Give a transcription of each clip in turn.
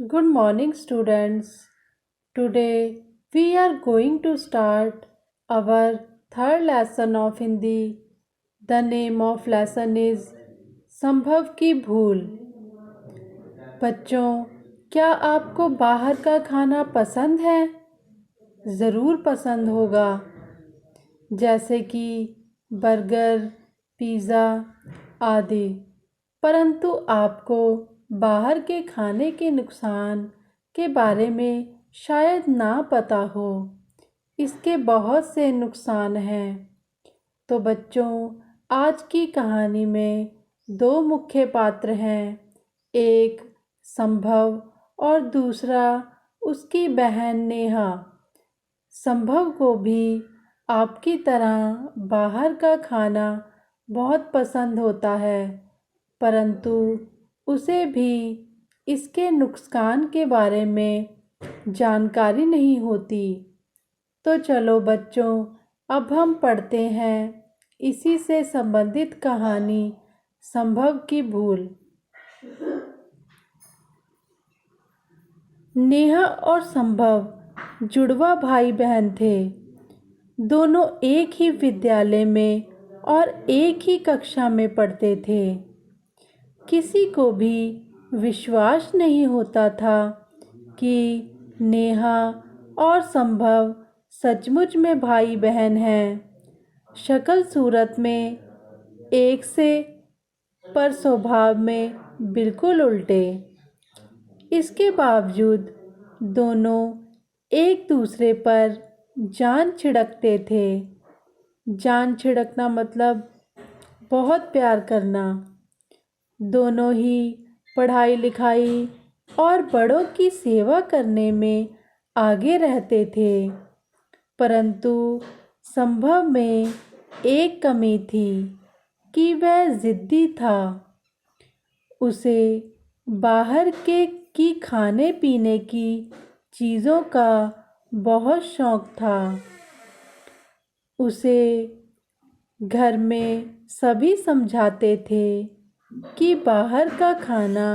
Good morning, students. Today we are going to start our third lesson of Hindi. The name of lesson is संभव की भूल। बच्चों, क्या आपको बाहर का खाना पसंद है? ज़रूर पसंद होगा, जैसे कि बर्गर, पिज़्ज़ा आदि। परंतु आपको बाहर के खाने के नुकसान के बारे में शायद ना पता हो। इसके बहुत से नुकसान हैं। तो बच्चों, आज की कहानी में दो मुख्य पात्र हैं, एक संभव और दूसरा उसकी बहन नेहा। संभव को भी आपकी तरह बाहर का खाना बहुत पसंद होता है, परंतु उसे भी इसके नुकसान के बारे में जानकारी नहीं होती। तो चलो बच्चों, अब हम पढ़ते हैं इसी से संबंधित कहानी संभव की भूल। नेहा और संभव जुड़वा भाई बहन थे। दोनों एक ही विद्यालय में और एक ही कक्षा में पढ़ते थे। किसी को भी विश्वास नहीं होता था कि नेहा और संभव सचमुच में भाई बहन हैं। शक्ल सूरत में एक से, पर स्वभाव में बिल्कुल उल्टे। इसके बावजूद दोनों एक दूसरे पर जान छिड़कते थे। जान छिड़कना मतलब बहुत प्यार करना। दोनों ही पढ़ाई लिखाई और बड़ों की सेवा करने में आगे रहते थे, परंतु संभव में एक कमी थी कि वह ज़िद्दी था। उसे बाहर की खाने पीने की चीज़ों का बहुत शौक था। उसे घर में सभी समझाते थे कि बाहर का खाना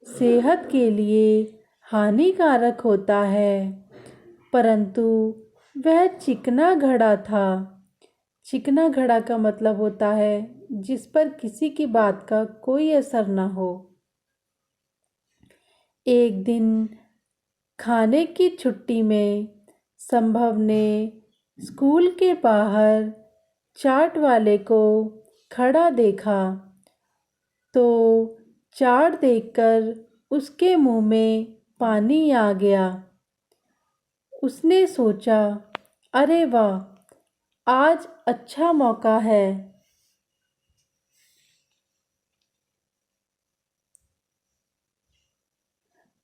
सेहत के लिए हानिकारक होता है, परंतु वह चिकना घड़ा था। चिकना घड़ा का मतलब होता है जिस पर किसी की बात का कोई असर ना हो। एक दिन खाने की छुट्टी में संभव ने स्कूल के बाहर चाट वाले को खड़ा देखा, तो चाट देखकर उसके मुंह में पानी आ गया। उसने सोचा, अरे वाह, आज अच्छा मौका है।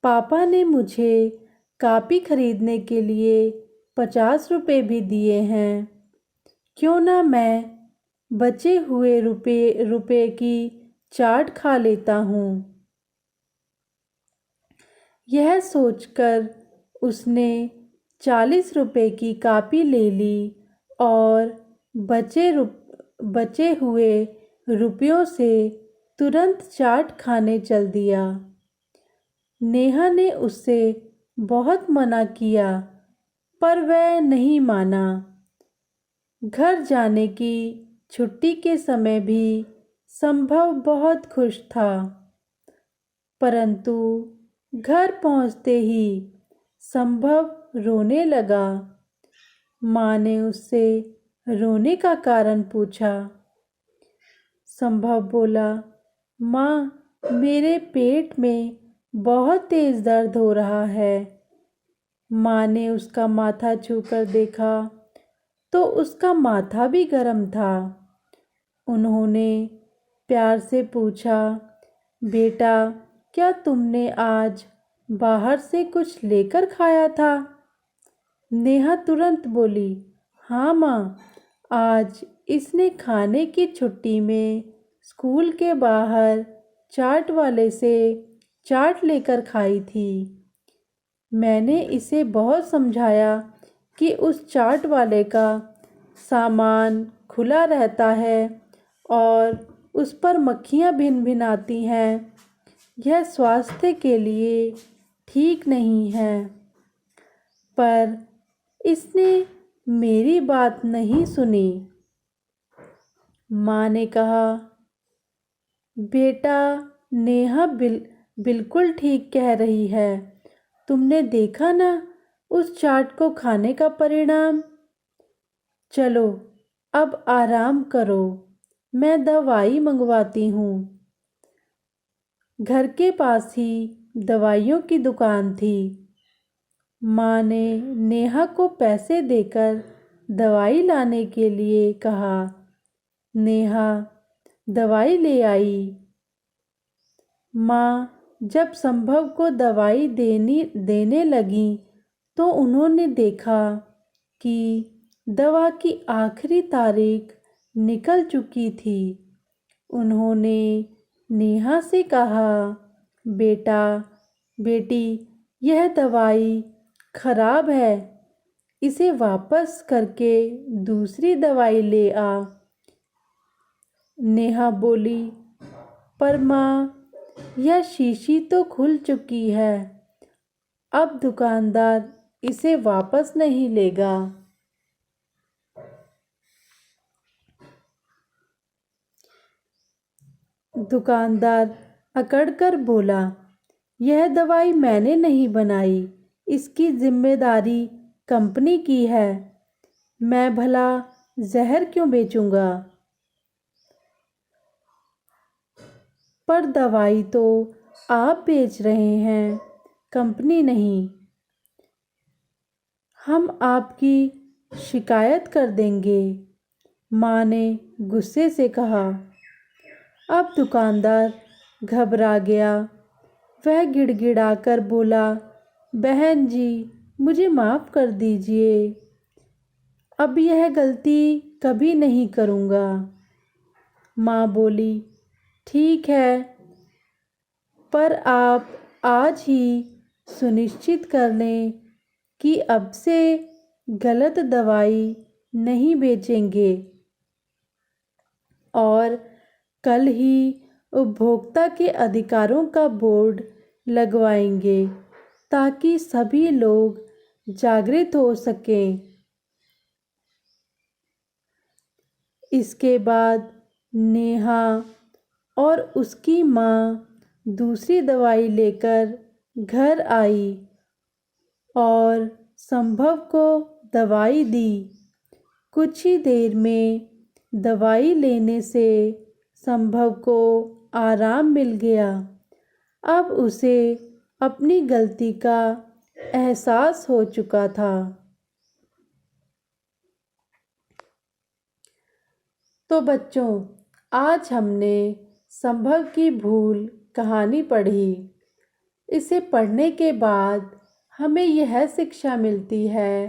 पापा ने मुझे कॉपी खरीदने के लिए 50 रुपए भी दिए हैं। क्यों ना मैं बचे हुए रुपए की चाट खा लेता हूँ। यह सोचकर उसने 40 रुपए की कॉपी ले ली और बचे हुए रुपयों से तुरंत चाट खाने चल दिया। नेहा ने उससे बहुत मना किया, पर वह नहीं माना। घर जाने की छुट्टी के समय भी संभव बहुत खुश था, परंतु घर पहुंचते ही संभव रोने लगा। माँ ने उससे रोने का कारण पूछा। संभव बोला, माँ, मेरे पेट में बहुत तेज दर्द हो रहा है। माँ ने उसका माथा छूकर देखा तो उसका माथा भी गर्म था। उन्होंने प्यार से पूछा, बेटा, क्या तुमने आज बाहर से कुछ लेकर खाया था? नेहा तुरंत बोली, हाँ माँ, आज इसने खाने की छुट्टी में स्कूल के बाहर चाट वाले से चाट लेकर खाई थी। मैंने इसे बहुत समझाया कि उस चाट वाले का सामान खुला रहता है और उस पर मक्खियाँ भिन भिन आती हैं। यह स्वास्थ्य के लिए ठीक नहीं है। पर इसने मेरी बात नहीं सुनी। माँ ने कहा, बेटा, नेहा बिल्कुल ठीक कह रही है। तुमने देखा ना उस चाट को खाने का परिणाम। चलो अब आराम करो, मैं दवाई मंगवाती हूँ। घर के पास ही दवाइयों की दुकान थी। माँ ने नेहा को पैसे देकर दवाई लाने के लिए कहा। नेहा दवाई ले आई। माँ जब संभव को दवाई देने लगी तो उन्होंने देखा कि दवा की आखिरी तारीख निकल चुकी थी। उन्होंने नेहा से कहा, बेटा, बेटी, यह दवाई खराब है, इसे वापस करके दूसरी दवाई ले आ। नेहा बोली, पर माँ, यह शीशी तो खुल चुकी है, अब दुकानदार इसे वापस नहीं लेगा। दुकानदार अकड़कर बोला, यह दवाई मैंने नहीं बनाई, इसकी जिम्मेदारी कंपनी की है। मैं भला जहर क्यों बेचूंगा? पर दवाई तो आप बेच रहे हैं, कंपनी नहीं। हम आपकी शिकायत कर देंगे, माँ ने गुस्से से कहा। अब दुकानदार घबरा गया। वह गिड़गिड़ाकर बोला, बहन जी, मुझे माफ़ कर दीजिए, अब यह गलती कभी नहीं करूँगा। माँ बोली, ठीक है, पर आप आज ही सुनिश्चित कर लें कि अब से गलत दवाई नहीं बेचेंगे और कल ही उपभोक्ता के अधिकारों का बोर्ड लगवाएंगे ताकि सभी लोग जागृत हो सकें। इसके बाद नेहा और उसकी माँ दूसरी दवाई लेकर घर आई और संभव को दवाई दी। कुछ ही देर में दवाई लेने से संभव को आराम मिल गया। अब उसे अपनी गलती का एहसास हो चुका था। तो बच्चों, आज हमने संभव की भूल कहानी पढ़ी। इसे पढ़ने के बाद हमें यह शिक्षा मिलती है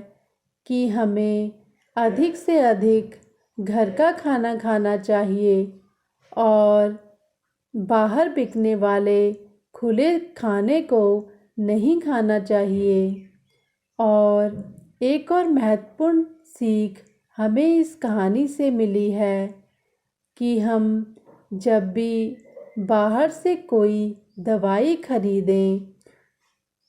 कि हमें अधिक से अधिक घर का खाना खाना चाहिए और बाहर बिकने वाले खुले खाने को नहीं खाना चाहिए। और एक और महत्वपूर्ण सीख हमें इस कहानी से मिली है कि हम जब भी बाहर से कोई दवाई खरीदें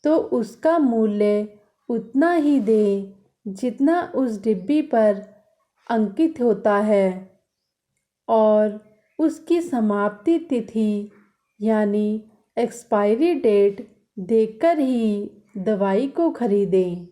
तो उसका मूल्य उतना ही दें जितना उस डिब्बी पर अंकित होता है और उसकी समाप्ति तिथि यानी एक्सपायरी डेट देखकर ही दवाई को खरीदें।